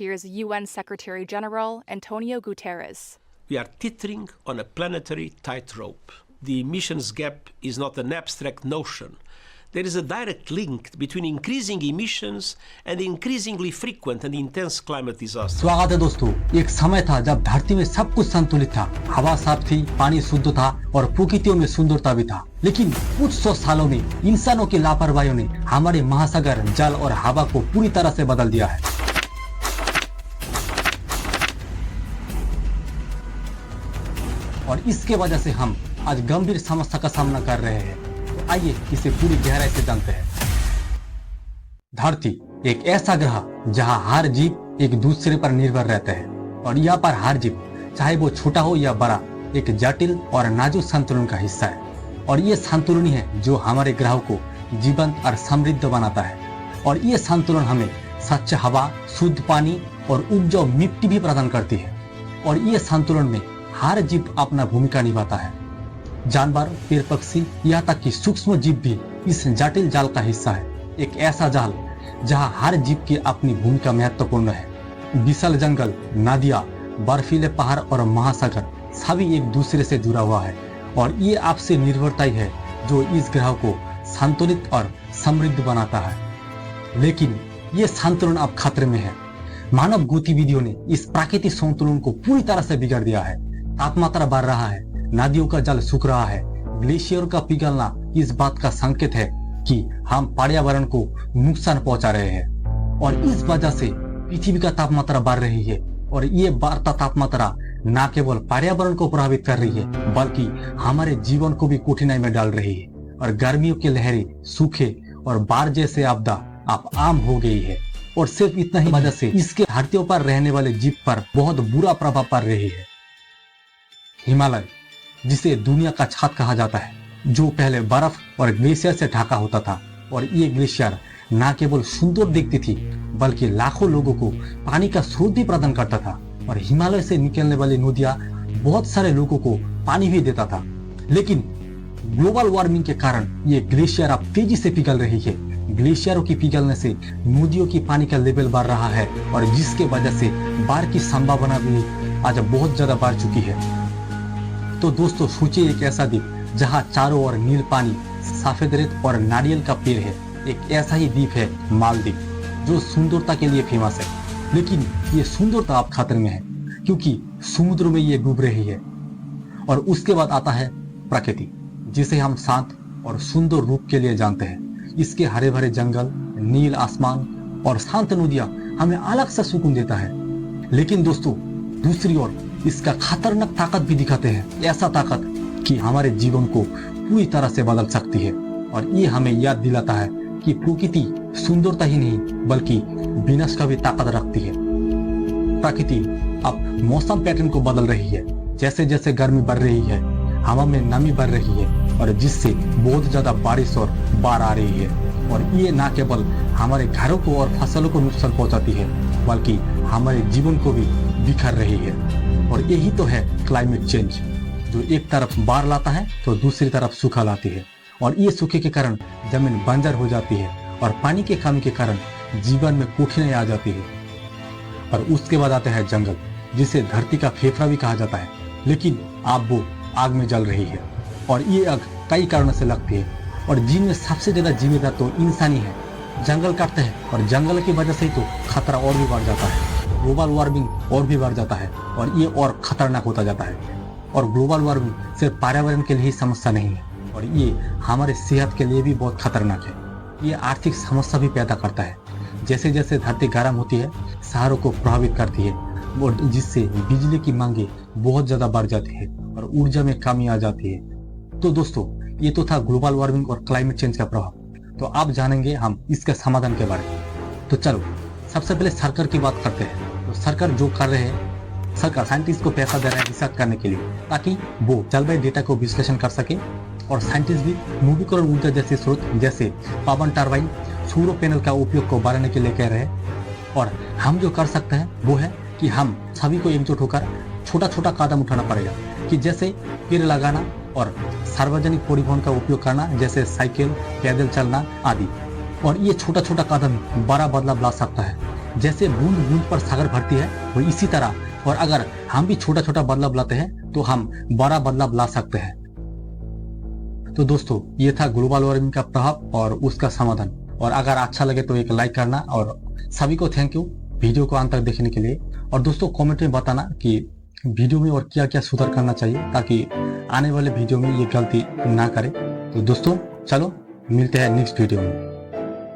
Here's UN Secretary General Antonio Guterres. We are teetering on a planetary tightrope. The emissions gap is not an abstract notion. There is a direct link between increasing emissions and increasingly frequent and intense climate disasters. स्वागत है दोस्तों। एक समय था जब धरती में सब कुछ संतुलित था, हवा साफ थी, पानी शुद्ध था और प्रकृतियों में सुंदरता भी था। लेकिन कुछ सौ सालों में इंसानों की लापरवाही ने हमारे महासागर, जल और हवा को पूरी तरह से बदल दिया है। और इसके वजह से हम आज गंभीर समस्या का सामना कर रहे हैं। तो आइए इसे पूरी गहराई से जानते हैं। धरती एक ऐसा ग्रह जहां हर जीव एक दूसरे पर निर्भर रहते हैं और यहाँ पर हर जीव, चाहे वो छोटा हो या बड़ा, एक जटिल और नाजुक संतुलन का हिस्सा है। और ये संतुलन ही है जो हमारे ग्रह को जीवंत और समृद्ध बनाता है। और ये संतुलन हमें स्वच्छ हवा, शुद्ध पानी और उपजाऊ मिट्टी भी प्रदान करती है। और ये संतुलन में हर जीव अपना भूमिका निभाता है। जानवर, पेड़, पक्षी, यहाँ तक कि सूक्ष्म जीव भी इस जटिल जाल का हिस्सा है। एक ऐसा जाल जहाँ हर जीव की अपनी भूमिका महत्वपूर्ण है। विशाल जंगल, नदियाँ, बर्फीले पहाड़ और महासागर सभी एक दूसरे से जुड़ा हुआ है। और ये आपसे निर्भरता ही है जो इस ग्रह को संतुलित और समृद्ध बनाता है। लेकिन ये संतुलन अब खतरे में है। मानव गतिविधियों ने इस प्राकृतिक संतुलन को पूरी तरह से बिगाड़ दिया है। तापमात्रा बढ़ रहा है, नदियों का जल सूख रहा है, ग्लेशियर का पिघलना इस बात का संकेत है कि हम पर्यावरण को नुकसान पहुंचा रहे हैं। और इस वजह से पृथ्वी का तापमात्रा बढ़ रही है। और ये बढ़ता तापमात्रा न केवल पर्यावरण को प्रभावित कर रही है बल्कि हमारे जीवन को भी कठिनाई में डाल रही है। और गर्मियों की लहरें, सूखे और बाढ़ जैसे आपदा अब आम हो गई है। और सिर्फ इतना ही वजह से इसके धरतियों पर रहने वाले जीव पर बहुत बुरा प्रभाव पड़ रही है। हिमालय, जिसे दुनिया का छत कहा जाता है, जो पहले बर्फ और ग्लेशियर से ढका होता था, और ये ग्लेशियर न केवल सुंदर दिखती थी बल्कि लाखों लोगों को पानी का स्रोत भी प्रदान करता था। और हिमालय से निकलने वाली नदियां बहुत सारे लोगों को पानी भी देता था। लेकिन ग्लोबल वार्मिंग के कारण ये ग्लेशियर अब तेजी से पिघल रही है। ग्लेशियरों की पिघलने से नदियों की पानी का लेवल बढ़ रहा है और जिसके वजह से बाढ़ की संभावना भी आज बहुत ज्यादा बढ़ चुकी है। तो दोस्तों सोचिए, एक ऐसा द्वीप जहां चारों ओर नील पानी, सफेद रेत और नारियल का पेड़ है। एक ऐसा ही द्वीप है मालदीव, जो सुंदरता के लिए फेमस है। लेकिन ये सुंदरता अब खतरे में है क्योंकि समुद्र में ये डूब रही है। और उसके बाद आता है प्रकृति, जिसे हम शांत और सुंदर रूप के लिए जानते हैं। इसके हरे भरे जंगल, नील आसमान और शांत नदियां हमें अलग सा सुकून देता है। लेकिन दोस्तों दूसरी ओर इसका खतरनाक ताकत भी दिखाते हैं। ऐसा ताकत कि हमारे जीवन को पूरी तरह से बदल सकती है। और ये हमें याद दिलाता है कि प्रकृति सुंदरता ही नहीं बल्कि विनाश का भी ताकत रखती है। प्रकृति अब मौसम पैटर्न को बदल रही है। जैसे जैसे गर्मी बढ़ रही है, हवा में नमी बढ़ रही है और जिससे बहुत ज्यादा बारिश और बाढ़ आ रही है। और ये न केवल हमारे घरों को और फसलों को नुकसान पहुंचाती है बल्कि हमारे जीवन को भी बिखर रही है। और यही तो है क्लाइमेट चेंज, जो एक तरफ बाढ़ लाता है तो दूसरी तरफ सूखा लाती है। और ये सूखे के कारण जमीन बंजर हो जाती है और पानी की कमी के कारण जीवन में कठिनाई आ जाती है। और उसके बाद आते हैं जंगल, जिसे धरती का फेफड़ा भी कहा जाता है। लेकिन अब वो आग में जल रही है। और ये आग कई कारणों से लगती है और जिनमें सबसे ज्यादा जिम्मेदार तो इंसान ही है। जंगल काटते हैं और जंगल की वजह से ही तो खतरा और भी बढ़ जाता है। ग्लोबल वार्मिंग और भी बढ़ जाता है और ये और खतरनाक होता जाता है। और ग्लोबल वार्मिंग सिर्फ पर्यावरण के लिए ही समस्या नहीं है और ये हमारे सेहत के लिए भी बहुत खतरनाक है। ये आर्थिक समस्या भी पैदा करता है। जैसे जैसे धरती गर्म होती है, शहरों को प्रभावित करती है और जिससे बिजली की मांगे बहुत ज्यादा बढ़ जाती है और ऊर्जा में कमी आ जाती है। तो दोस्तों ये तो था ग्लोबल वार्मिंग और क्लाइमेट चेंज का प्रभाव। तो आप जानेंगे हम इसके समाधान के बारे में। तो चलो सबसे पहले सरकार की बात करते हैं। तो सरकार जो कर रहे हैं, सरकार साइंटिस्ट को पैसा दे रहा है रिसर्च करने के लिए ताकि वो जलवायु डेटा को विश्लेषण कर सके। और साइंटिस्ट भी नवीकरण ऊर्जा जैसे स्रोत जैसे पवन टरबाइन, सौर पैनल का उपयोग को बढ़ाने के लिए कह रहे हैं। और हम जो कर सकते हैं वो है कि हम सभी को एकजुट होकर छोटा छोटा कदम उठाना पड़ेगा, कि जैसे पेड़ लगाना और सार्वजनिक परिवहन का उपयोग करना, जैसे साइकिल, पैदल चलना आदि। और ये छोटा छोटा कदम बड़ा बदलाव ला सकता है। जैसे बूंद बूंद पर सागर भरती है, वो इसी तरह और अगर हम भी छोटा छोटा बदलाव लाते हैं तो हम बड़ा बदलाव ला सकते हैं। तो दोस्तों, ये था ग्लोबल वार्मिंग का प्रभाव और उसका समाधान। और अगर अच्छा लगे तो एक लाइक करना और सभी को थैंक यू वीडियो को अंत तक देखने के लिए। और दोस्तों, कमेंट में बताना कि वीडियो में और क्या क्या सुधार करना चाहिए ताकि आने वाले वीडियो में ये गलती ना करें। तो दोस्तों, चलो मिलते हैं नेक्स्ट वीडियो में।